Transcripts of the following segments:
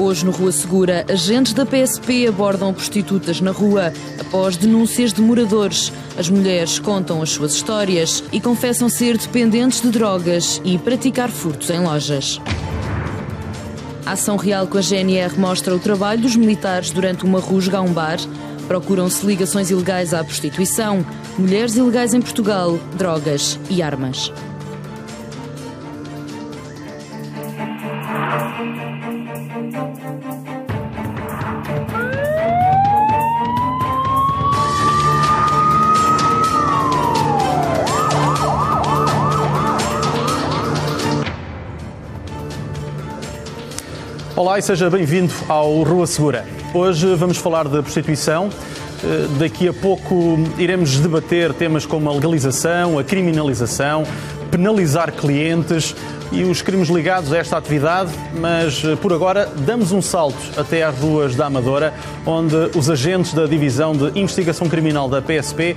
Hoje, no Rua Segura, agentes da PSP abordam prostitutas na rua após denúncias de moradores. As mulheres contam as suas histórias e confessam ser dependentes de drogas e praticar furtos em lojas. A ação real com a GNR mostra o trabalho dos militares durante uma rusga a um bar. Procuram-se ligações ilegais à prostituição, mulheres ilegais em Portugal, drogas e armas. Olá e seja bem-vindo ao Rua Segura. Hoje vamos falar da prostituição. Daqui a pouco iremos debater temas como a legalização, a criminalização, penalizar clientes e os crimes ligados a esta atividade, mas por agora damos um salto até às ruas da Amadora, onde os agentes da Divisão de Investigação Criminal da PSP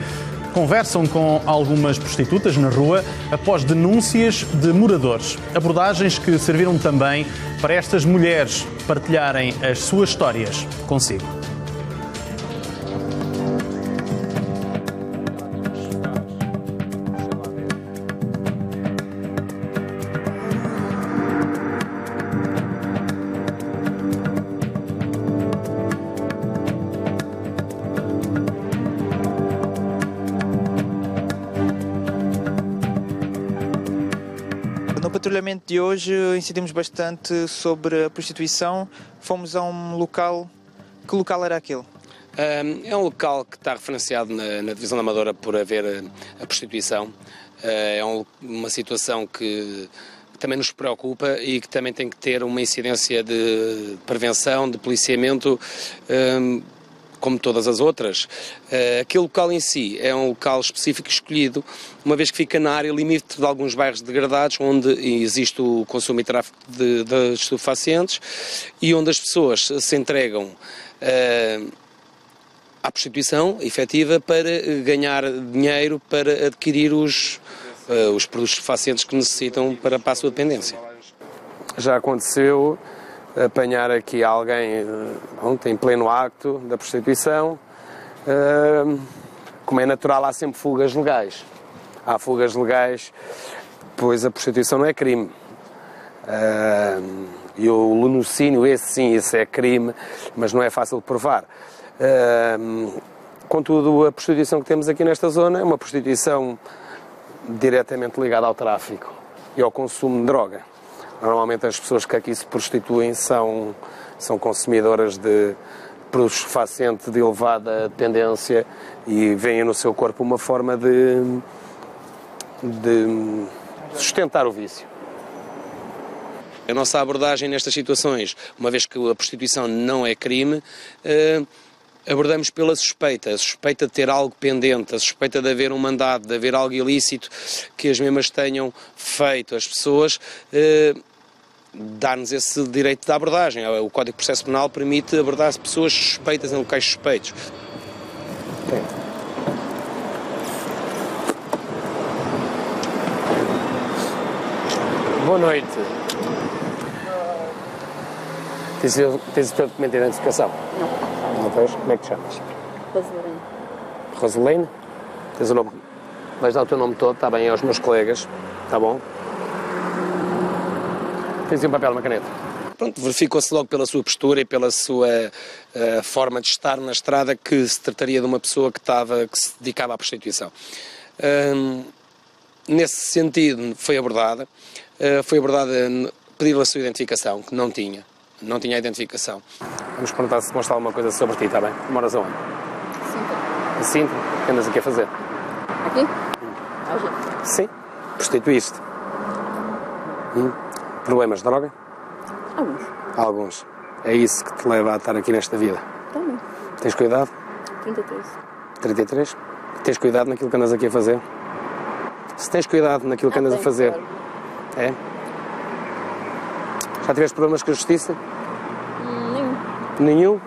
conversam com algumas prostitutas na rua após denúncias de moradores. Abordagens que serviram também para estas mulheres partilharem as suas histórias consigo. No patrulhamento de hoje incidimos bastante sobre a prostituição. Fomos a um local. Que local era aquele? É um local que está referenciado na Divisão da Amadora por haver a prostituição. É uma situação que também nos preocupa e que também tem que ter uma incidência de prevenção, de policiamento, como todas as outras. Aquele local em si é um local específico escolhido, uma vez que fica na área limite de alguns bairros degradados, onde existe o consumo e tráfico de estupefacientes e onde as pessoas se entregam à prostituição efetiva para ganhar dinheiro para adquirir os produtos estupefacientes que necessitam para a sua dependência. Já aconteceu apanhar aqui alguém em pleno acto da prostituição. Como é natural, há sempre fugas legais. Há fugas legais, pois a prostituição não é crime. E o lunocínio, esse sim, esse é crime, mas não é fácil de provar. Contudo, a prostituição que temos aqui nesta zona é uma prostituição diretamente ligada ao tráfico e ao consumo de droga. Normalmente as pessoas que aqui se prostituem são consumidoras de produtos estupefacientes de elevada tendência e veem no seu corpo uma forma de sustentar o vício. A nossa abordagem nestas situações, uma vez que a prostituição não é crime, abordamos pela suspeita, a suspeita de ter algo pendente, a suspeita de haver um mandado, de haver algo ilícito que as mesmas tenham feito as pessoas, dar-nos esse direito de abordagem. O Código de Processo Penal permite abordar pessoas suspeitas em locais suspeitos. Boa noite. Tens o teu documento de identificação? Não. Não tens? Como é que te chamas? Rosalene. Rosalene? Tens o nome? Vais dar o teu nome todo, está bem, aos meus colegas, está bom? Tens um papel e uma caneta? Pronto, verificou-se logo pela sua postura e pela sua forma de estar na estrada que se trataria de uma pessoa que se dedicava à prostituição. Nesse sentido, foi abordada pediu a sua identificação, que não tinha a identificação. Vamos perguntar se mostra alguma coisa sobre ti, está bem? Moras aonde? Sintra. Em Sintra? O que andas aqui a fazer? Aqui? Hoje? Sim. Prostituíste? Problemas de droga? Alguns. Alguns. É isso que te leva a estar aqui nesta vida? Também. Tens cuidado? 33. 33? Tens cuidado naquilo que andas aqui a fazer? Se tens cuidado naquilo que andas a fazer, claro. É? Já tiveste problemas com a justiça? Nenhum?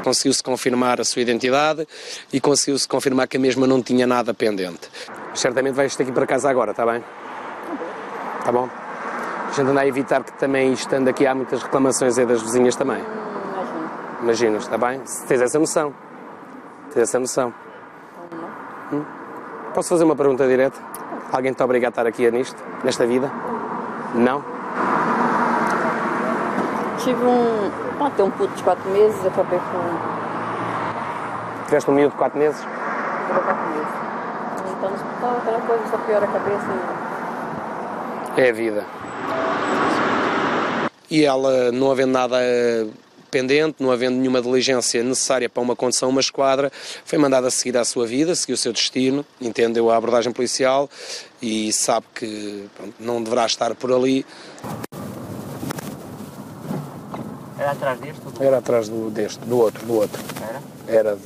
Conseguiu-se confirmar a sua identidade e conseguiu-se confirmar que a mesma não tinha nada pendente. Certamente vais ter que ir para casa agora, está bem? Está bom? A gente anda a evitar que também, estando aqui, há muitas reclamações aí das vizinhas também. Imaginas, está bem? Se tens essa noção. Tens essa noção. Posso fazer uma pergunta direta? Alguém te obriga a estar aqui nesta vida? Não? Tive tem um puto de 4 meses, acabei com... Tiveste um miúdo de 4 meses? Acabei 4 meses. Então no hospital, aquela coisa, só piora a cabeça. É a vida. E ela, não havendo nada pendente, não havendo nenhuma diligência necessária para uma condução a uma esquadra, foi mandada a seguir a sua vida, seguiu o seu destino, entendeu a abordagem policial e sabe que pronto, não deverá estar por ali. Era atrás deste? Era atrás do outro. Era? Era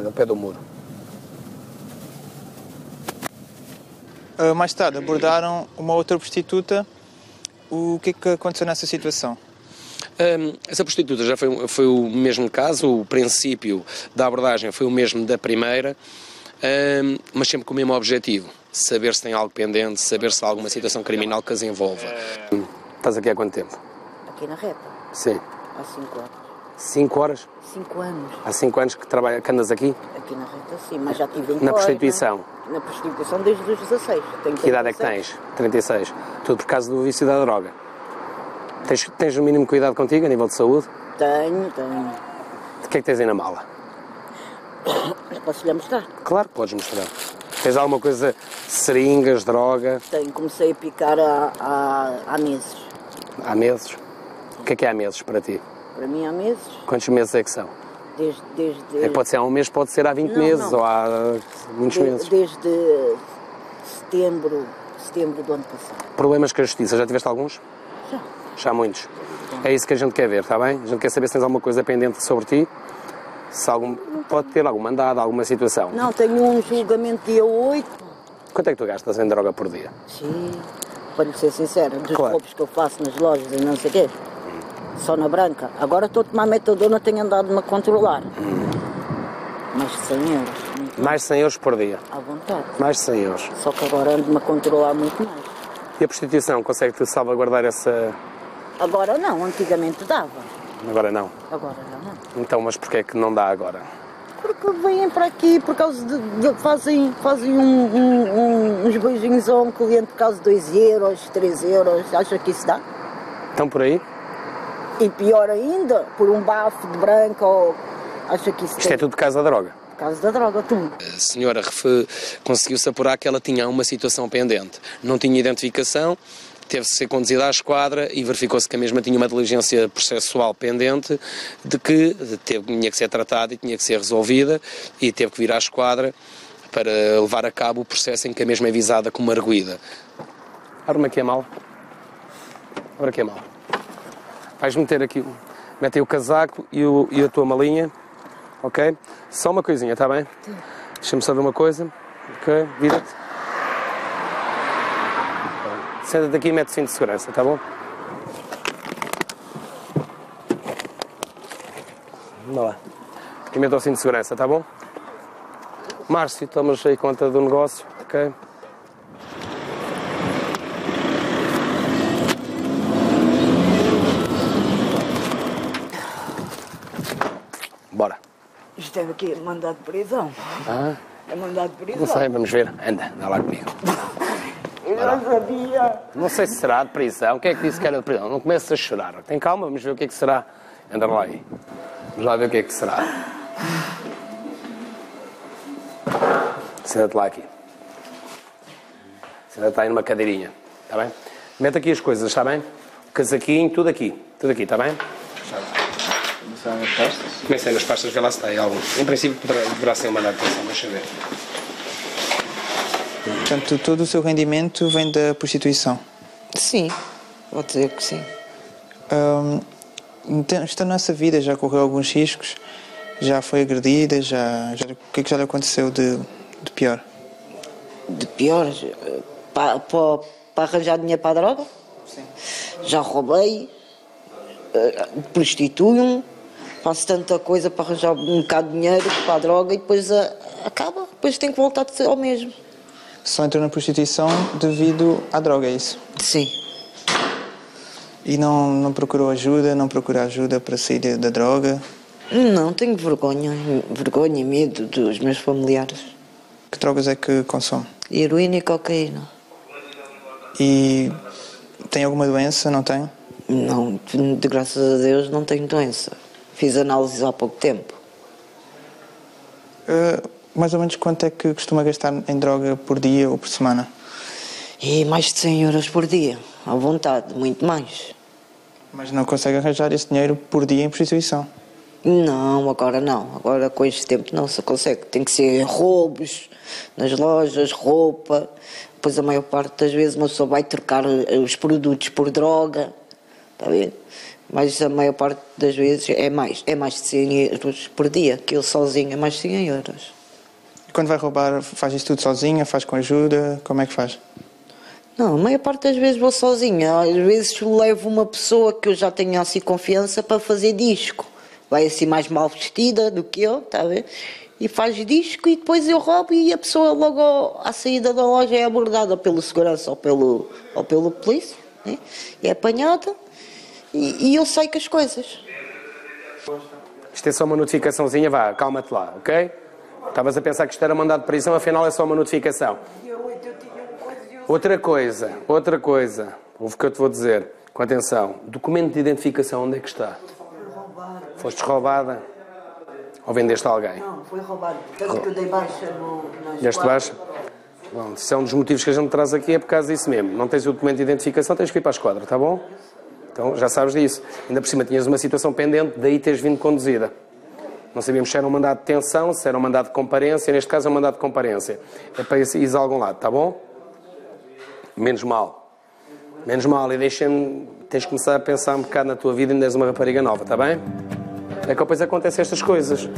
ao pé do muro. Mais tarde abordaram uma outra prostituta. O que é que aconteceu nessa situação? Essa prostituta já foi o mesmo caso, o princípio da abordagem foi o mesmo da primeira, mas sempre com o mesmo objetivo, saber se tem algo pendente, saber se há alguma situação criminal que as envolva. Estás aqui há quanto tempo? Aqui na reta, Sim. há 5 anos. 5 horas? 5 anos. Há 5 anos que andas aqui? Aqui na reta, sim, mas já tive em Na Coina. prostituição? Na prostituição desde os 16. Tenho Que idade é que 36. tens? 36. Tudo por causa do vício da droga. Tens o mínimo cuidado contigo a nível de saúde? Tenho. O que é que tens aí na mala? Posso-lhe mostrar? Claro que podes mostrar. Tens alguma coisa, seringas, droga? Tenho, comecei a picar há meses. Há meses? O que é há meses para ti? Para mim há meses, Quantos meses é que são? desde Pode ser há um mês, pode ser há 20 Não, meses não. ou há muitos meses. desde setembro do ano passado. Problemas com a justiça, já tiveste alguns? Já. Já há muitos. É isso que a gente quer ver, está bem? A gente quer saber se tens alguma coisa pendente sobre ti, se pode ter algum mandado, alguma situação. Não, tenho um julgamento dia 8. Quanto é que tu gastas em droga por dia? Sim, para lhe ser sincera, dos Claro. roubos que eu faço nas lojas e não sei o quê, só na branca. Agora estou a tomar metadona, tenho andado-me a controlar. Mais de 100 euros. Muito Mais de 100 euros por dia. à vontade. Mais de 100 euros. Só que agora ando-me a controlar muito mais. E a prostituição, consegue-te salvaguardar essa... Agora não, antigamente dava. Agora não. Agora já não. Então, mas porquê é que não dá agora? Porque vêm para aqui por causa fazem uns beijinhos a um cliente por causa de 2 euros, 3 euros. Acha que isso dá? Estão por aí? E pior ainda, por um bafo de branca ou... Acha que isso Isto é tudo por causa da droga. Por causa da droga, tudo. A senhora conseguiu-se apurar que ela tinha uma situação pendente. Não tinha identificação, teve-se ser conduzida à esquadra e verificou-se que a mesma tinha uma diligência processual pendente de que tinha que ser tratada e tinha que ser resolvida e teve que vir à esquadra para levar a cabo o processo em que a mesma é visada como arguida. Abre-me aqui a mala. Abre aqui a mala. Vais meter aqui, mete aí o casaco e a tua malinha, ok? Só uma coisinha, está bem? Deixa-me só ver uma coisa, ok? Vira-te. Senta-te aqui e mete o cinto de segurança, está bom? Anda lá. E mete o cinto de segurança, está bom? Márcio, tomas aí conta do negócio, ok? Bora. Isto é aqui mandado de prisão. Ah, É mandado de prisão. não sei, vamos ver. Anda lá comigo. Eu já sabia. Não sei se será de prisão. Quem é que disse que era de prisão? Não comeces a chorar. Tem calma, vamos ver o que é que será. Anda lá aí. Vamos lá ver o que é que será. Senta-te lá aqui. Senta-te aí numa cadeirinha. Está bem? Mete aqui as coisas, está bem? O casaquinho, tudo aqui. Tudo aqui, está bem? Comecei nas pastas, vê lá se está aí algum. Em princípio deverá ser um mandado de prisão, deixa eu ver. Portanto, todo o seu rendimento vem da prostituição. Sim, vou dizer que sim. Então, estando nessa vida, já correu alguns riscos? Já foi agredida? O que é que já lhe aconteceu de pior? De pior, para arranjar dinheiro para a droga? Sim. Já roubei, prostituo-me, faço tanta coisa para arranjar um bocado de dinheiro para a droga e depois acaba, depois tenho que voltar ao mesmo. Só entrou na prostituição devido à droga, é isso? Sim. E não procurou ajuda, não procura ajuda para sair da droga? Não, tenho vergonha e medo dos meus familiares. Que drogas é que consome? Heroína e cocaína. E tem alguma doença, não tem? Não, de graças a Deus não tenho doença. Fiz análises há pouco tempo. Mais ou menos quanto é que costuma gastar em droga por dia ou por semana? E mais de 100 euros por dia, à vontade, muito mais. Mas não consegue arranjar esse dinheiro por dia em prostituição? Não, agora não. Agora com este tempo não se consegue. Tem que ser roubos nas lojas, roupa. Depois a maior parte das vezes uma pessoa vai trocar os produtos por droga. Está a ver? Mas a maior parte das vezes é mais de 100 euros por dia. Que eu sozinho é mais de 100 euros. E quando vai roubar, faz isso tudo sozinha? Faz com ajuda? Como é que faz? Não, a maior parte das vezes vou sozinha. Às vezes levo uma pessoa que eu já tenho assim confiança para fazer disco. Vai assim mais mal vestida do que eu, está a ver? E faz disco e depois eu roubo e a pessoa logo à saída da loja é abordada pelo segurança ou pelo polícia, né? É apanhada e eu saio com as coisas. Isto é só uma notificaçãozinha, vá, calma-te lá, ok? Estavas a pensar que isto era mandado de prisão, afinal é só uma notificação. Outra coisa, ouve o que eu te vou dizer, com atenção, documento de identificação, onde é que está? Foste roubada? Ou vendeste a alguém? Não, foi roubado. Tanto que eu dei baixa nas Deste baixa? Bom, se é um dos motivos que a gente traz aqui é por causa disso mesmo. Não tens o documento de identificação, tens que ir para a esquadra, está bom? Então já sabes disso. Ainda por cima tinhas uma situação pendente, daí teres vindo conduzida. Não sabíamos se era um mandado de detenção, se era um mandado de comparência. Neste caso é um mandado de comparência. É para ir a algum lado, está bom? Menos mal. E tens que começar a pensar um bocado na tua vida e ainda és uma rapariga nova, está bem? É que depois acontecem estas coisas.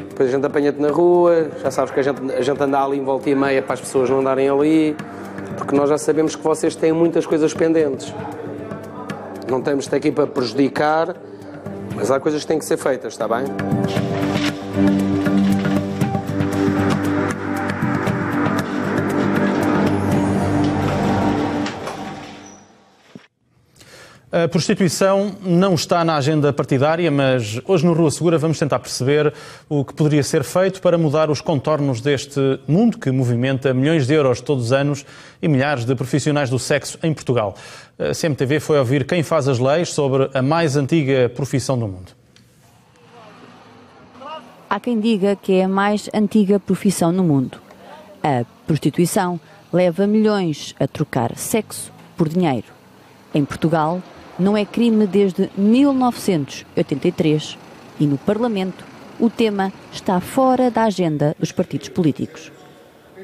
Depois a gente apanha-te na rua, já sabes que a gente anda ali em volta e meia para as pessoas não andarem ali, porque nós já sabemos que vocês têm muitas coisas pendentes. Não temos aqui para prejudicar, mas há coisas que têm que ser feitas, está bem? A prostituição não está na agenda partidária, mas hoje no Rua Segura vamos tentar perceber o que poderia ser feito para mudar os contornos deste mundo que movimenta milhões de euros todos os anos e milhares de profissionais do sexo em Portugal. A CMTV foi ouvir quem faz as leis sobre a mais antiga profissão do mundo. Há quem diga que é a mais antiga profissão no mundo. A prostituição leva milhões a trocar sexo por dinheiro. Em Portugal, não é crime desde 1983 e no Parlamento o tema está fora da agenda dos partidos políticos.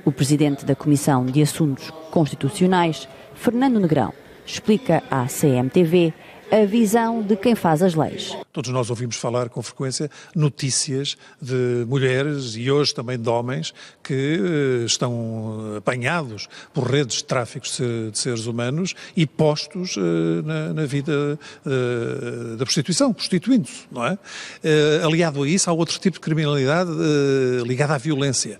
O presidente da Comissão de Assuntos Constitucionais, Fernando Negrão, explica à CMTV a visão de quem faz as leis. Todos nós ouvimos falar com frequência notícias de mulheres e hoje também de homens que estão apanhados por redes de tráfico de seres humanos e postos na vida da prostituição, prostituindo-se, não é? Aliado a isso, há outro tipo de criminalidade ligada à violência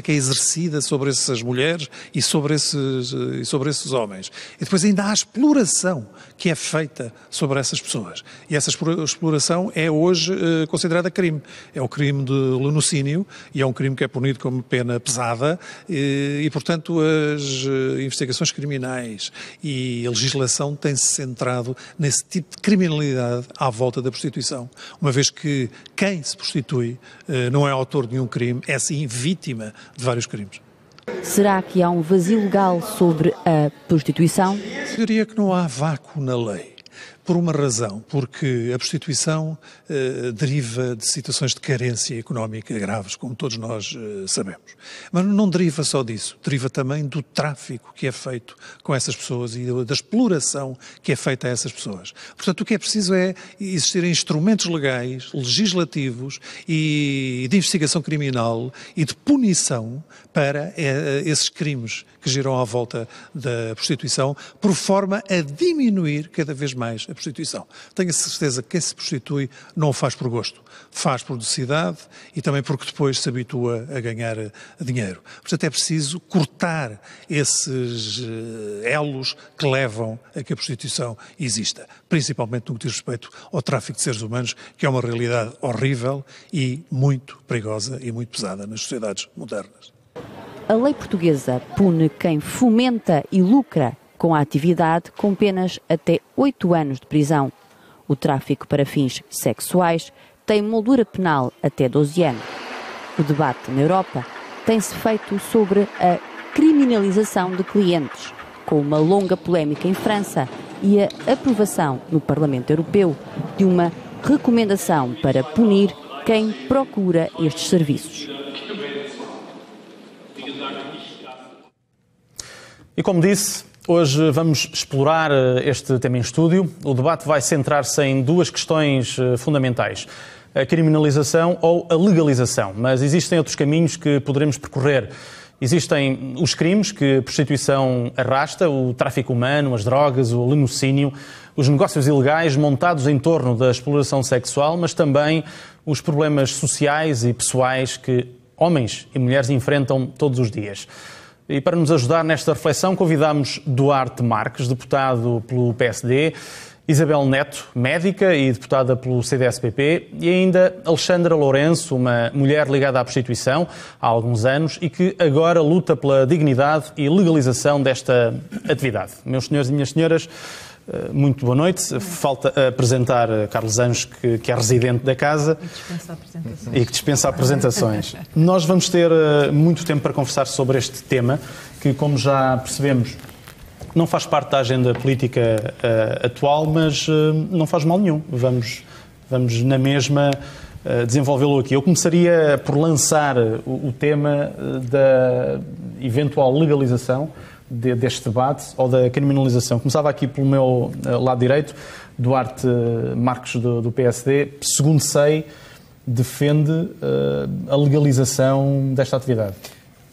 que é exercida sobre essas mulheres e sobre esses homens. E depois ainda há a exploração que é feita sobre essas pessoas. E essa exploração é hoje considerada crime. É o crime de lenocínio e é um crime que é punido como pena pesada e portanto, as investigações criminais e a legislação têm-se centrado nesse tipo de criminalidade à volta da prostituição. Uma vez que quem se prostitui não é autor de nenhum crime, é sim vítima de vários crimes. Será que há um vazio legal sobre a prostituição? Eu diria que não há vácuo na lei. Por uma razão, porque a prostituição deriva de situações de carência económica graves, como todos nós sabemos. Mas não deriva só disso, deriva também do tráfico que é feito com essas pessoas e da exploração que é feita a essas pessoas. Portanto, o que é preciso é existirem instrumentos legais, legislativos e de investigação criminal e de punição para esses crimes que giram à volta da prostituição, por forma a diminuir cada vez mais a prostituição. Tenho a certeza que quem se prostitui não o faz por gosto, faz por necessidade e também porque depois se habitua a ganhar dinheiro. Portanto, é preciso cortar esses elos que levam a que a prostituição exista, principalmente no que diz respeito ao tráfico de seres humanos, que é uma realidade horrível e muito perigosa e muito pesada nas sociedades modernas. A lei portuguesa pune quem fomenta e lucra com a atividade com penas até 8 anos de prisão. O tráfico para fins sexuais tem moldura penal até 12 anos. O debate na Europa tem-se feito sobre a criminalização de clientes, com uma longa polémica em França e a aprovação no Parlamento Europeu de uma recomendação para punir quem procura estes serviços. E como disse, hoje vamos explorar este tema em estúdio. O debate vai centrar-se em duas questões fundamentais: a criminalização ou a legalização. Mas existem outros caminhos que poderemos percorrer. Existem os crimes que a prostituição arrasta, o tráfico humano, as drogas, o latrocínio, os negócios ilegais montados em torno da exploração sexual, mas também os problemas sociais e pessoais que homens e mulheres enfrentam todos os dias. E para nos ajudar nesta reflexão, convidamos Duarte Marques, deputado pelo PSD, Isabel Neto, médica e deputada pelo CDS-PP, e ainda Alexandra Lourenço, uma mulher ligada à prostituição há alguns anos e que agora luta pela dignidade e legalização desta atividade. Meus senhores e minhas senhoras, muito boa noite. Falta apresentar Carlos Anjos, que é residente da casa e que dispensa apresentações. Nós vamos ter muito tempo para conversar sobre este tema, que, como já percebemos, não faz parte da agenda política atual, mas não faz mal nenhum. Vamos na mesma desenvolvê-lo aqui. Eu começaria por lançar o tema da eventual legalização deste debate ou da criminalização. Começava aqui pelo meu lado direito, Duarte Marques do PSD. Segundo sei, defende a legalização desta atividade.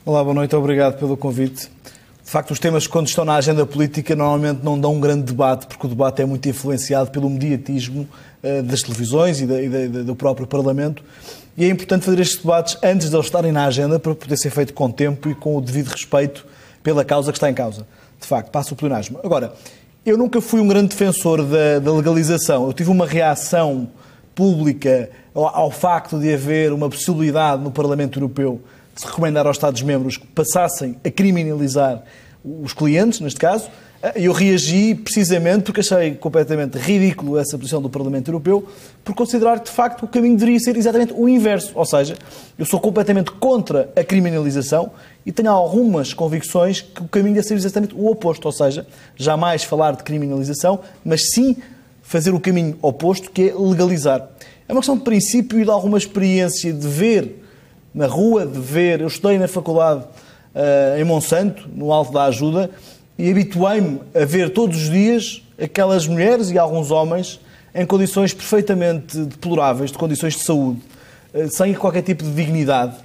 Olá, boa noite, obrigado pelo convite. De facto, os temas, quando estão na agenda política, normalmente não dão um grande debate, porque o debate é muito influenciado pelo mediatismo das televisões e do próprio Parlamento. E é importante fazer estes debates antes de eles estarem na agenda, para poder ser feito com tempo e com o devido respeito pela causa que está em causa. De facto, passa o pleonasmo. Agora, eu nunca fui um grande defensor da legalização. Eu tive uma reação pública ao facto de haver uma possibilidade no Parlamento Europeu de se recomendar aos Estados-membros que passassem a criminalizar os clientes, neste caso. Eu reagi precisamente porque achei completamente ridículo essa posição do Parlamento Europeu, por considerar que, de facto, o caminho deveria ser exatamente o inverso. Ou seja, eu sou completamente contra a criminalização e tenho algumas convicções que o caminho deve ser exatamente o oposto. Ou seja, jamais falar de criminalização, mas sim fazer o caminho oposto, que é legalizar. É uma questão de princípio e de alguma experiência de ver na rua, de ver. Eu estudei na faculdade em Monsanto, no Alto da Ajuda, e habituei-me a ver todos os dias aquelas mulheres e alguns homens em condições perfeitamente deploráveis, de condições de saúde, sem qualquer tipo de dignidade.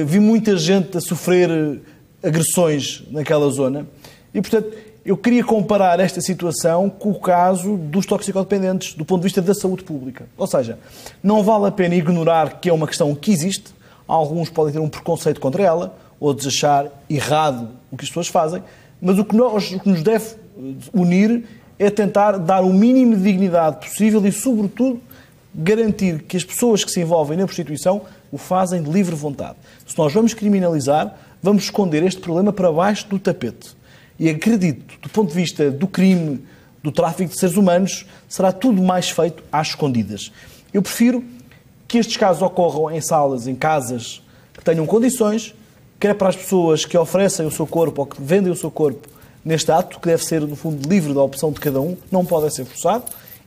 Vi muita gente a sofrer agressões naquela zona e, portanto, eu queria comparar esta situação com o caso dos toxicodependentes, do ponto de vista da saúde pública. Ou seja, não vale a pena ignorar que é uma questão que existe. Alguns podem ter um preconceito contra ela, outros achar errado o que as pessoas fazem, mas o que nos deve unir é tentar dar o mínimo de dignidade possível e, sobretudo, garantir que as pessoas que se envolvem na prostituição o fazem de livre vontade. Se nós vamos criminalizar, vamos esconder este problema para baixo do tapete. E acredito, do ponto de vista do crime, do tráfico de seres humanos, será tudo mais feito às escondidas. Eu prefiro que estes casos ocorram em salas, em casas, que tenham condições, quer para as pessoas que oferecem o seu corpo ou que vendem o seu corpo neste ato, que deve ser, no fundo, livre da opção de cada um, não pode ser forçado,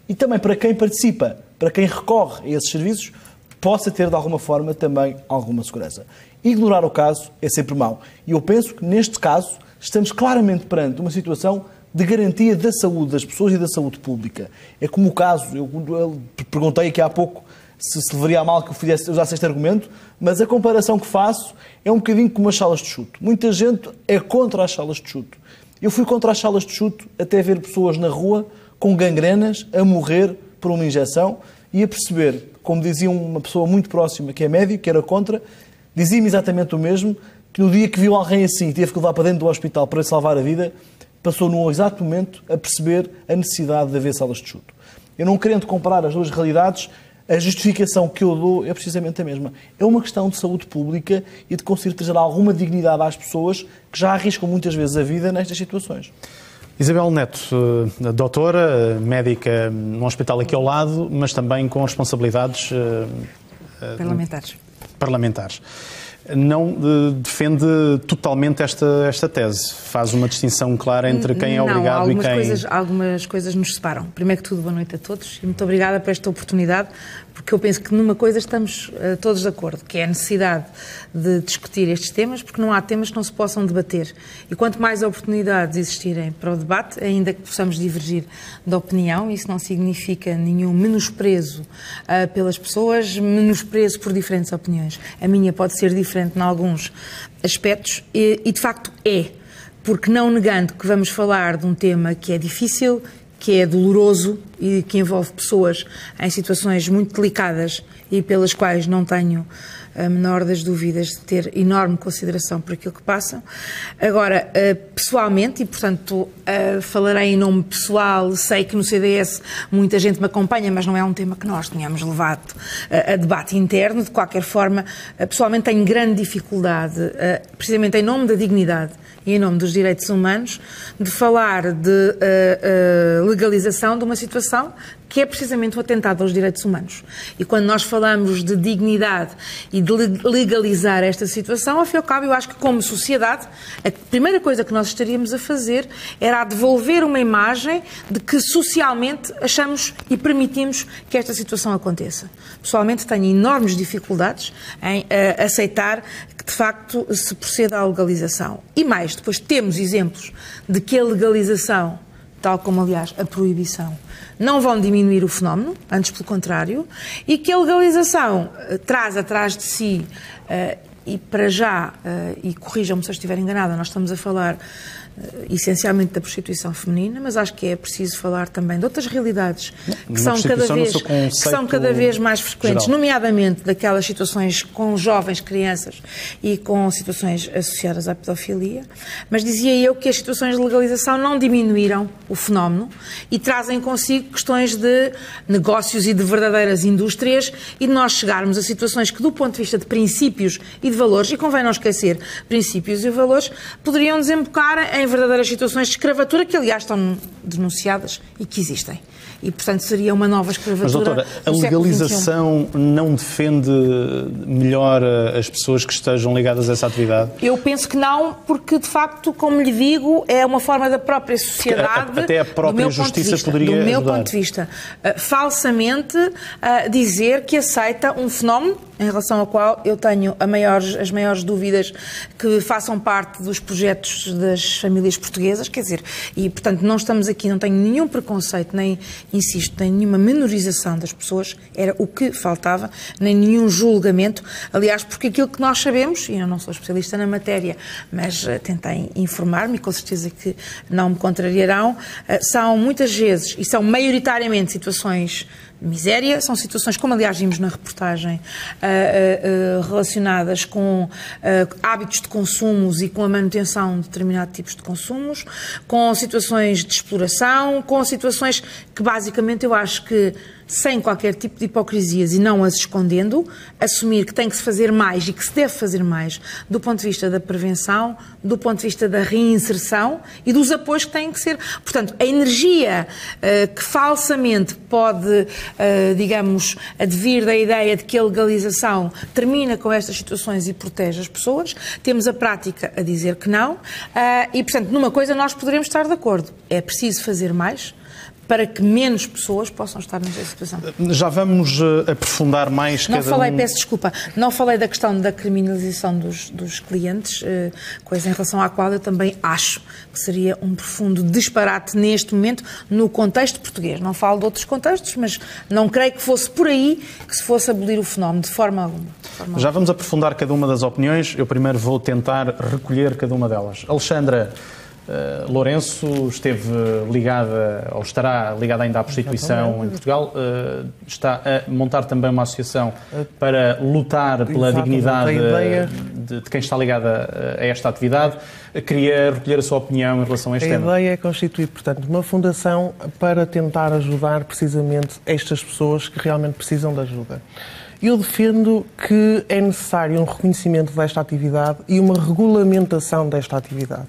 e também para quem participa, para quem recorre a esses serviços, possa ter, de alguma forma, também alguma segurança. Ignorar o caso é sempre mau. E eu penso que, neste caso, estamos claramente perante uma situação de garantia da saúde das pessoas e da saúde pública. É como o caso, eu perguntei aqui há pouco se levaria a mal que eu usasse este argumento, mas a comparação que faço é um bocadinho como as salas de chute. Muita gente é contra as salas de chute. Eu fui contra as salas de chute até ver pessoas na rua com gangrenas, a morrer por uma injeção e a perceber, como dizia uma pessoa muito próxima, que é médico, que era contra, dizia-me exatamente o mesmo, que no dia que viu alguém assim, teve que levar para dentro do hospital para lhe salvar a vida, passou num exato momento a perceber a necessidade de haver salas de chuto. Eu não querendo comparar as duas realidades, a justificação que eu dou é precisamente a mesma. É uma questão de saúde pública e de conseguir trazer alguma dignidade às pessoas que já arriscam muitas vezes a vida nestas situações. Isabel Neto, doutora, médica num hospital aqui ao lado, mas também com responsabilidades parlamentares. Não defende totalmente esta tese. Faz uma distinção clara entre quem é obrigado e quem... Algumas coisas nos separam. Primeiro que tudo, boa noite a todos e muito obrigada por esta oportunidade, porque eu penso que numa coisa estamos todos de acordo, que é a necessidade de discutir estes temas, porque não há temas que não se possam debater. E quanto mais oportunidades existirem para o debate, ainda que possamos divergir de opinião, isso não significa nenhum menosprezo pelas pessoas, menosprezo por diferentes opiniões. A minha pode ser diferente em alguns aspectos e de facto é, porque não negando que vamos falar de um tema que é difícil, que é doloroso e que envolve pessoas em situações muito delicadas e pelas quais não tenho a menor das dúvidas de ter enorme consideração por aquilo que passam. Agora, pessoalmente, e portanto falarei em nome pessoal, sei que no CDS muita gente me acompanha, mas não é um tema que nós tenhamos levado a debate interno. De qualquer forma, pessoalmente tenho grande dificuldade, precisamente em nome da dignidade e em nome dos direitos humanos, de falar de legalização de uma situação que é precisamente o atentado aos direitos humanos. E quando nós falamos de dignidade e de legalizar esta situação, ao fim e ao cabo, eu acho que como sociedade, a primeira coisa que nós estaríamos a fazer era a devolver uma imagem de que socialmente achamos e permitimos que esta situação aconteça. Pessoalmente tenho enormes dificuldades em aceitar que de facto se proceda à legalização. E mais, depois temos exemplos de que a legalização, tal como aliás a proibição, não vão diminuir o fenómeno, antes pelo contrário, e que a legalização traz atrás de si, e para já, e corrijam-me se eu estiver enganada, nós estamos a falar essencialmente da prostituição feminina, mas acho que é preciso falar também de outras realidades que são cada vez mais frequentes, geral, nomeadamente daquelas situações com jovens, crianças e com situações associadas à pedofilia. Mas dizia eu que as situações de legalização não diminuíram o fenómeno e trazem consigo questões de negócios e de verdadeiras indústrias e de nós chegarmos a situações que, do ponto de vista de princípios e de valores, e convém não esquecer princípios e valores, poderiam desembocar em verdadeiras situações de escravatura que, aliás, estão denunciadas e que existem. E, portanto, seria uma nova escravatura. Mas, doutora, a legalização não defende melhor as pessoas que estejam ligadas a essa atividade? Eu penso que não, porque, de facto, como lhe digo, é uma forma da própria sociedade... Até a própria justiça poderia ajudar. Do meu ponto de vista, falsamente dizer que aceita um fenómeno em relação ao qual eu tenho as maiores dúvidas que façam parte dos projetos das famílias portuguesas, quer dizer, e portanto não estamos aqui, não tenho nenhum preconceito, nem, insisto, nem nenhuma menorização das pessoas, era o que faltava, nem nenhum julgamento, aliás, porque aquilo que nós sabemos, e eu não sou especialista na matéria, mas tentei informar-me, e com certeza que não me contrariarão, são muitas vezes, e são maioritariamente situações de miséria, são situações, como aliás vimos na reportagem, relacionadas com hábitos de consumos e com a manutenção de determinados tipos de consumos, com situações de exploração, com situações que basicamente eu acho que, sem qualquer tipo de hipocrisias e não as escondendo, assumir que tem que se fazer mais e que se deve fazer mais do ponto de vista da prevenção, do ponto de vista da reinserção e dos apoios que têm que ser. Portanto, a energia que falsamente pode, digamos, advir da ideia de que a legalização termina com estas situações e protege as pessoas, temos a prática a dizer que não e, portanto, numa coisa nós poderemos estar de acordo. É preciso fazer mais para que menos pessoas possam estar nesta situação. Já vamos aprofundar mais peço desculpa, não falei da questão da criminalização dos clientes, coisa em relação à qual eu também acho que seria um profundo disparate neste momento no contexto português. Não falo de outros contextos, mas não creio que fosse por aí que se fosse abolir o fenómeno, de forma alguma. Já vamos aprofundar cada uma das opiniões. Eu primeiro vou tentar recolher cada uma delas. Alexandra, Lourenço esteve ligada, ou estará ligada ainda à prostituição em Portugal, está a montar também uma associação para lutar pela dignidade de quem está ligado a esta atividade. Queria recolher a sua opinião em relação a este tema. A ideia é constituir, portanto, uma fundação para tentar ajudar precisamente estas pessoas que realmente precisam de ajuda. Eu defendo que é necessário um reconhecimento desta atividade e uma regulamentação desta atividade.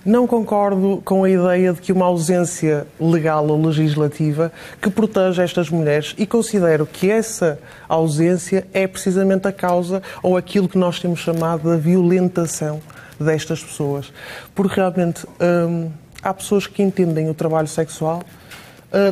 Não concordo com a ideia de que uma ausência legal ou legislativa que proteja estas mulheres, e considero que essa ausência é precisamente a causa ou aquilo que nós temos chamado de violentação destas pessoas. Porque realmente há pessoas que entendem o trabalho sexual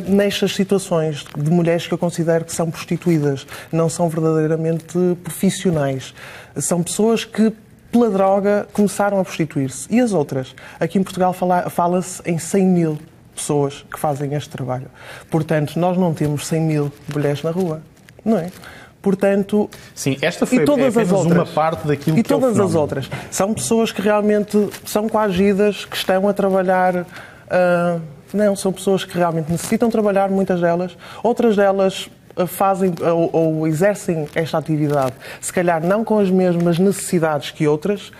nestas situações de mulheres que eu considero que são prostituídas, não são verdadeiramente profissionais. São pessoas que pela droga começaram a prostituir-se. E as outras? Aqui em Portugal fala-se em 100 mil pessoas que fazem este trabalho. Portanto, nós não temos 100 mil mulheres na rua, não é? Portanto, sim, esta foi apenas uma parte daquilo que é o fenómeno. E todas as outras são pessoas que realmente são coagidas, que estão a trabalhar... não, são pessoas que realmente necessitam trabalhar, muitas delas. Outras delas fazem ou exercem esta atividade, se calhar não com as mesmas necessidades que outras,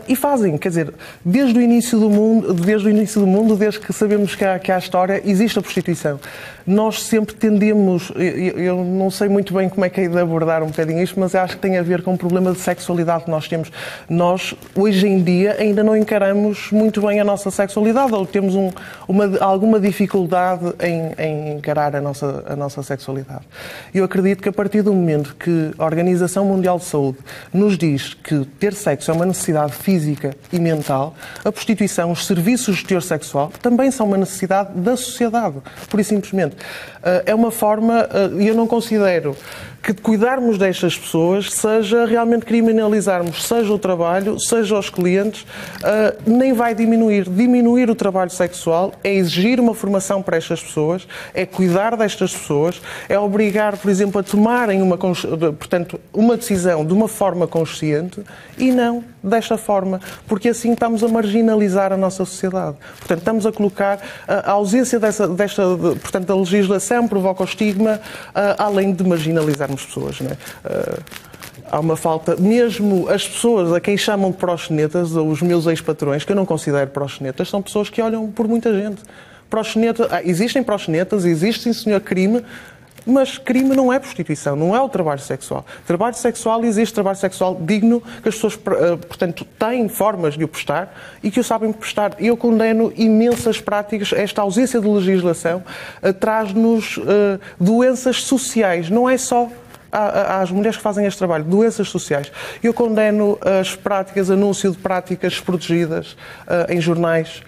e fazem, quer dizer, desde o início do mundo, desde que sabemos que há história, existe a prostituição. Nós sempre tendemos, eu não sei muito bem como é que é de abordar um bocadinho isto, mas acho que tem a ver com o problema de sexualidade que nós temos. Nós, hoje em dia, ainda não encaramos muito bem a nossa sexualidade, ou temos alguma dificuldade em encarar a nossa sexualidade. Eu acredito que a partir do momento que a Organização Mundial de Saúde nos diz que ter sexo é uma necessidade física e mental, a prostituição, os serviços de teor sexual, também são uma necessidade da sociedade, pura e simplesmente. É uma forma, e eu não considero que cuidarmos destas pessoas seja realmente criminalizarmos, seja o trabalho, seja os clientes, nem vai diminuir. Diminuir o trabalho sexual é exigir uma formação para estas pessoas, é cuidar destas pessoas, é obrigar, por exemplo, a tomarem uma decisão de uma forma consciente e não desta forma, porque assim estamos a marginalizar a nossa sociedade. Portanto, estamos a colocar a ausência da legislação provoca o estigma, além de marginalizarmos pessoas, não é? Há uma falta, mesmo as pessoas a quem chamam de proxenetas, ou os meus ex-patrões, que eu não considero proxenetas, são pessoas que olham por muita gente. Existem proxenetas, existe, sim senhor, crime, mas crime não é prostituição, não é o trabalho sexual. Trabalho sexual existe, trabalho sexual digno, que as pessoas, portanto, têm formas de o prestar e que o sabem prestar. Eu condeno imensas práticas. Esta ausência de legislação traz-nos doenças sociais, não é só às mulheres que fazem este trabalho, doenças sociais. Eu condeno as práticas, anúncio de práticas desprotegidas em jornais,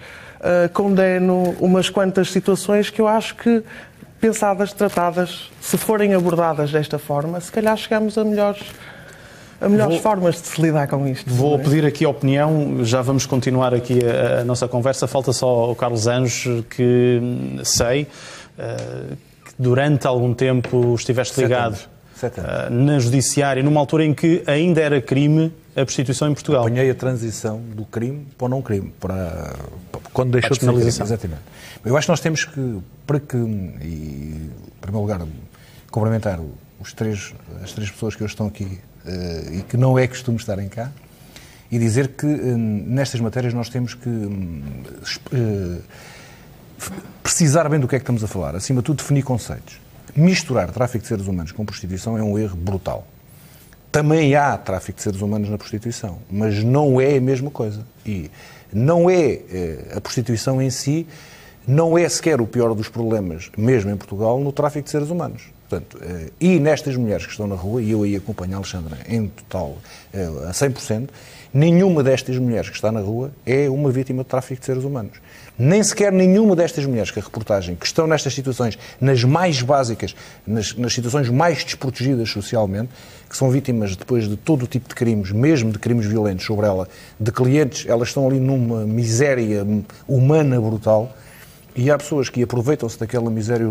condeno umas quantas situações que eu acho que, pensadas, tratadas, se forem abordadas desta forma, se calhar chegamos a melhores formas de se lidar com isto. Vou pedir aqui a opinião, já vamos continuar aqui a nossa conversa. Falta só o Carlos Anjos, que sei que durante algum tempo estiveste ligado na Judiciária, numa altura em que ainda era crime a prostituição em Portugal. Apanhei a transição do crime para o não crime, quando deixou de ser crime. Exatamente. Eu acho que nós temos que, em primeiro lugar, cumprimentar as três pessoas que hoje estão aqui e que não é costume estarem cá, e dizer que nestas matérias nós temos que precisar bem do que é que estamos a falar. Acima de tudo, definir conceitos. Misturar tráfico de seres humanos com prostituição é um erro brutal. Também há tráfico de seres humanos na prostituição, mas não é a mesma coisa. E não é a prostituição em si, não é sequer o pior dos problemas, mesmo em Portugal, no tráfico de seres humanos. Portanto, e nestas mulheres que estão na rua, e eu aí acompanho a Alexandra em total a 100%, nenhuma destas mulheres que está na rua é uma vítima de tráfico de seres humanos. Nem sequer nenhuma destas mulheres que a reportagem, que estão nestas situações, nas mais básicas, nas situações mais desprotegidas socialmente, que são vítimas depois de todo o tipo de crimes, mesmo de crimes violentos sobre ela, de clientes, elas estão ali numa miséria humana brutal, e há pessoas que aproveitam-se daquela miséria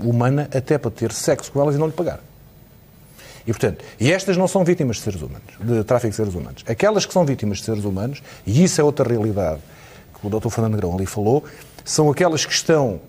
humana até para ter sexo com elas e não lhe pagar. E, portanto, estas não são vítimas de seres humanos, de tráfico de seres humanos. Aquelas que são vítimas de seres humanos, e isso é outra realidade que o Dr. Fernando Negrão ali falou, são aquelas que estão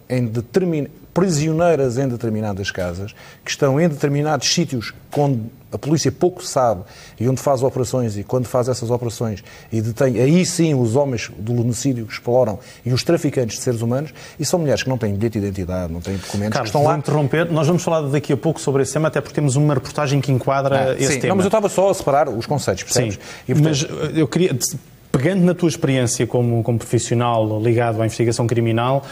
prisioneiras em determinadas casas, que estão em determinados sítios onde a polícia pouco sabe e onde faz operações, e quando faz essas operações e detém, aí sim, os homens do genocídio que exploram e os traficantes de seres humanos, e são mulheres que não têm bilhete de identidade, não têm documentos, Carlos, que estão lá... interromper. Nós vamos falar daqui a pouco sobre esse tema, até porque temos uma reportagem que enquadra esse sim. tema. Não, mas eu estava só a separar os conceitos, percebes? Sim, e, portanto... mas eu queria... Pegando na tua experiência como profissional ligado à investigação criminal,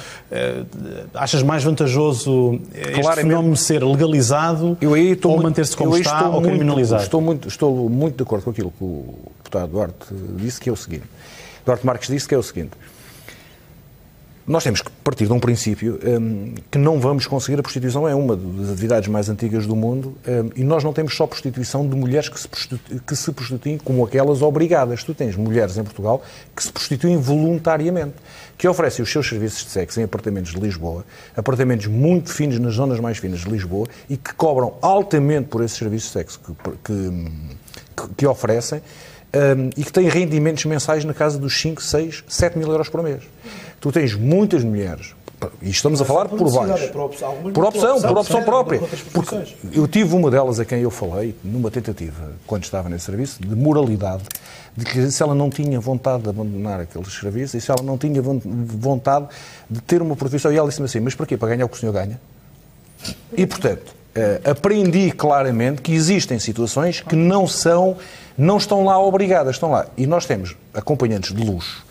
achas mais vantajoso este fenómeno ser legalizado ou manter-se como está ou criminalizado? Estou muito de acordo com aquilo que o deputado Duarte disse, que é o seguinte. Duarte Marques disse que é o seguinte. Nós temos que partir de um princípio que não vamos conseguir. A prostituição é uma das atividades mais antigas do mundo e nós não temos só prostituição de mulheres que se prostituem como aquelas obrigadas. Tu tens mulheres em Portugal que se prostituem voluntariamente, que oferecem os seus serviços de sexo em apartamentos de Lisboa, apartamentos muito finos nas zonas mais finas de Lisboa e que cobram altamente por esses serviços de sexo que oferecem e que têm rendimentos mensais na casa dos 5, 6, 7 mil euros por mês. Tu tens muitas mulheres, e estamos a falar por baixo, por opção própria. Porque eu tive uma delas a quem eu falei, numa tentativa, quando estava nesse serviço, de moralidade, de que se ela não tinha vontade de abandonar aqueles serviços, e se ela não tinha vontade de ter uma profissão, e ela disse-me assim, mas para quê? Para ganhar o que o senhor ganha? E, portanto, aprendi claramente que existem situações que não estão lá obrigadas, estão lá. E nós temos acompanhantes de luxo,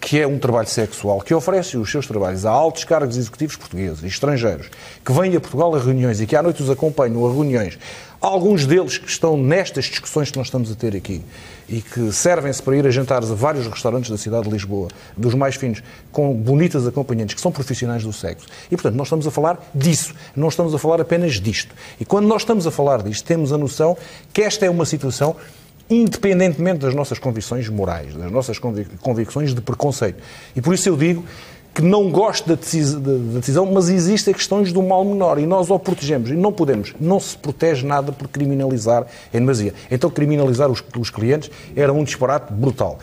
que é um trabalho sexual, que oferece os seus trabalhos a altos cargos executivos portugueses e estrangeiros, que vêm a Portugal a reuniões e que à noite os acompanham a reuniões. Alguns deles que estão nestas discussões que nós estamos a ter aqui e que servem-se para ir a jantares a vários restaurantes da cidade de Lisboa, dos mais finos, com bonitas acompanhantes que são profissionais do sexo. E, portanto, nós estamos a falar disso, não estamos a falar apenas disto. E quando nós estamos a falar disto, temos a noção que esta é uma situação independentemente das nossas convicções morais, das nossas convicções de preconceito. E por isso eu digo que não gosto da decisão, mas existem questões do mal menor e nós o protegemos. E não podemos, não se protege nada por criminalizar em demasia. Então criminalizar os clientes era um disparate brutal.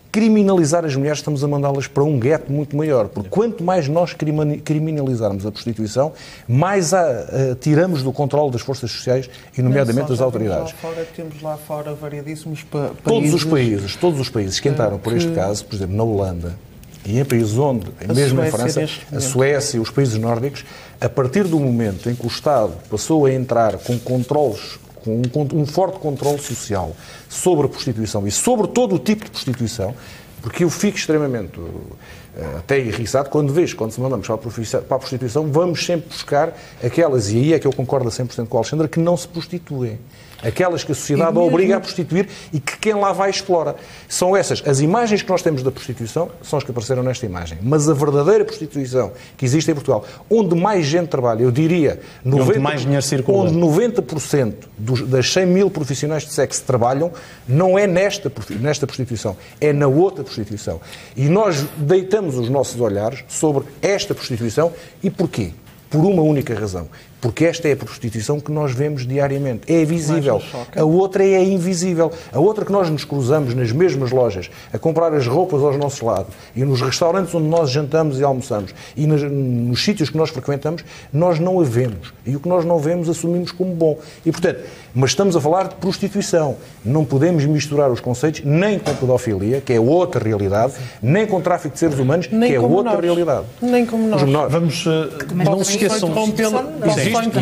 Criminalizar as mulheres, estamos a mandá-las para um gueto muito maior, porque quanto mais nós criminalizarmos a prostituição, mais tiramos do controle das forças sociais e, nomeadamente, das autoridades. Temos lá fora variadíssimos países. Todos os países que entraram por este caso, por exemplo, na Holanda, e em países onde, mesmo em França, a Suécia e os países nórdicos, a partir do momento em que o Estado passou a entrar com controles, com um forte controle social sobre a prostituição e sobre todo o tipo de prostituição, porque eu fico extremamente até irritado quando se mandamos para a prostituição, vamos sempre buscar aquelas, e aí é que eu concordo a 100% com a Alexandra, que não se prostituem. Aquelas que a sociedade obriga a prostituir e que quem lá vai explora. São essas. As imagens que nós temos da prostituição são as que apareceram nesta imagem. Mas a verdadeira prostituição que existe em Portugal, onde mais gente trabalha, eu diria, onde mais dinheiro circula, onde 90% das 100 mil profissionais de sexo trabalham, não é nesta prostituição, é na outra prostituição. E nós deitamos os nossos olhares sobre esta prostituição e porquê? Por uma única razão. Porque esta é a prostituição que nós vemos diariamente. É visível. A outra é invisível. A outra que nós nos cruzamos nas mesmas lojas, a comprar as roupas aos nossos lados, e nos restaurantes onde nós jantamos e almoçamos, e nos sítios que nós frequentamos, nós não a vemos. E o que nós não vemos assumimos como bom. E, portanto, mas estamos a falar de prostituição. Não podemos misturar os conceitos nem com pedofilia, que é outra realidade, nem com tráfico de seres humanos, que é outra realidade. Nem como nós. Vamos... não se esqueçam...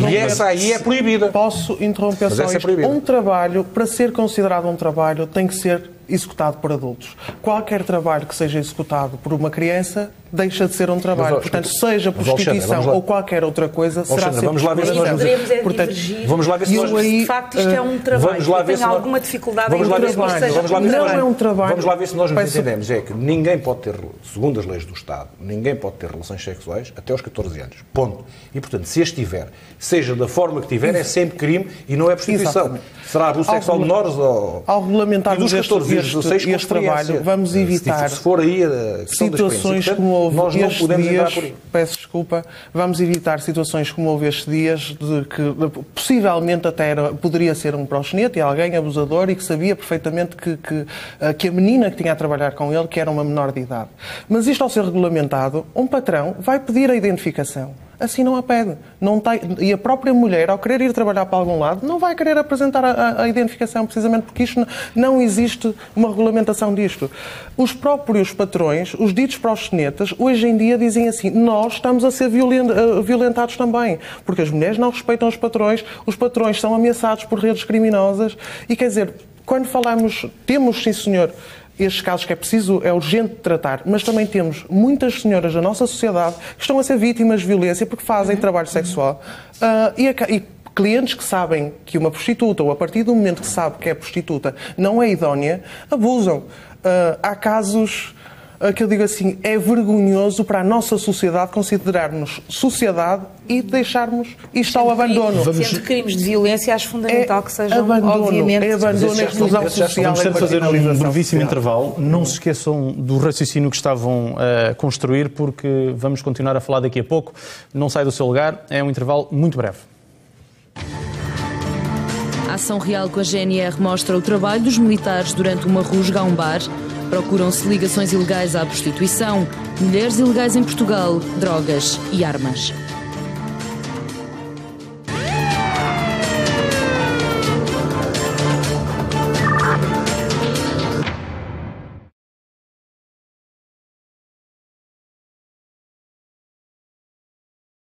E essa aí é proibida. Posso interromper só isto? Um trabalho, para ser considerado um trabalho, tem que ser executado por adultos. Qualquer trabalho que seja executado por uma criança deixa de ser um trabalho. Portanto, seja prostituição ou qualquer outra coisa, será sempre vamos lá ver se nós vamos lá ver se nós... De facto, isto é um trabalho. Eu tenho alguma dificuldade em dizer que isto seja um trabalho. Não é um trabalho. Vamos lá ver se nós nos entendemos. É que ninguém pode ter, segundo as leis do Estado, ninguém pode ter relações sexuais até aos 14 anos. Ponto. E, portanto, se as tiver, seja da forma que tiver, é sempre crime e não é prostituição. Exatamente. Será abuso sexual de menores ou... Ao regulamentar e dos 14 este trabalho, vamos evitar situações como houve estes dias. Peço desculpa, vamos evitar situações como houve estes dias, de que possivelmente até poderia ser um proxeneta e alguém abusador e que sabia perfeitamente que a menina que tinha a trabalhar com ele que era uma menor de idade. Mas isto, ao ser regulamentado, um patrão vai pedir a identificação. Assim não a pede. E a própria mulher, ao querer ir trabalhar para algum lado, não vai querer apresentar a identificação, precisamente porque isto não existe uma regulamentação disto. Os próprios patrões, os ditos proxenetas, hoje em dia dizem assim, nós estamos a ser violentados também, porque as mulheres não respeitam os patrões são ameaçados por redes criminosas e, quer dizer, quando falamos, temos, sim senhor, estes casos que é urgente tratar, mas também temos muitas senhoras da nossa sociedade que estão a ser vítimas de violência porque fazem trabalho sexual e clientes que sabem que uma prostituta, ou a partir do momento que sabe que é prostituta, não é idónea, abusam. Há casos que eu digo assim, é vergonhoso para a nossa sociedade considerarmos sociedade e deixarmos isto ao abandono. Sendo crimes de violência, acho fundamental que sejam, obviamente... É abandono, é exclusão social. Vamos ter de fazer um brevíssimo intervalo. Não se esqueçam do raciocínio que estavam a construir, porque vamos continuar a falar daqui a pouco. Não sai do seu lugar, é um intervalo muito breve. A ação real com a GNR mostra o trabalho dos militares durante uma rusga a um bar. Procuram-se ligações ilegais à prostituição, mulheres ilegais em Portugal, drogas e armas.